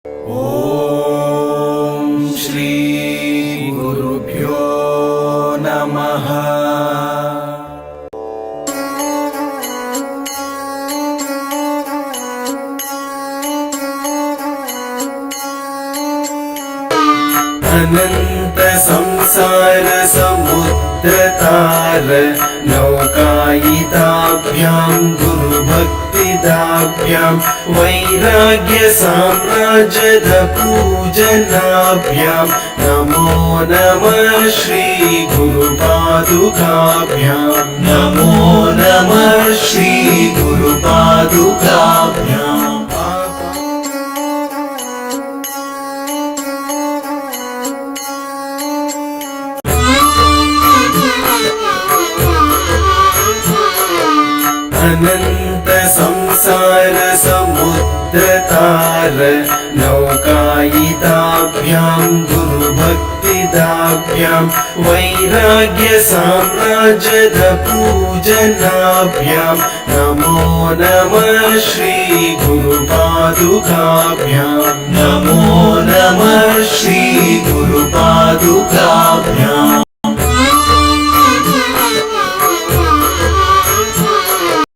ॐ श्री गुरुभ्यो नमः। अनंत संसार समुद्रतार नौकायिताभ्यां गुरुभक्तिदाभ्यां वैराग्य साम्राज्यद पूजनाभ्यां नमो नमः श्री गुरुपादुकाभ्यां नमो नमः श्री गुरुपादुकाभ्यां। अनंत संसार समुद्रतार नौकायिताभ्यां गुरुभक्तिदाभ्यां वैराग्य साम्राज्यद पूजनाभ्यां नमो नमः श्री गुरुपादुकाभ्यां नमो नमः श्री गुरुपादुकाभ्यां।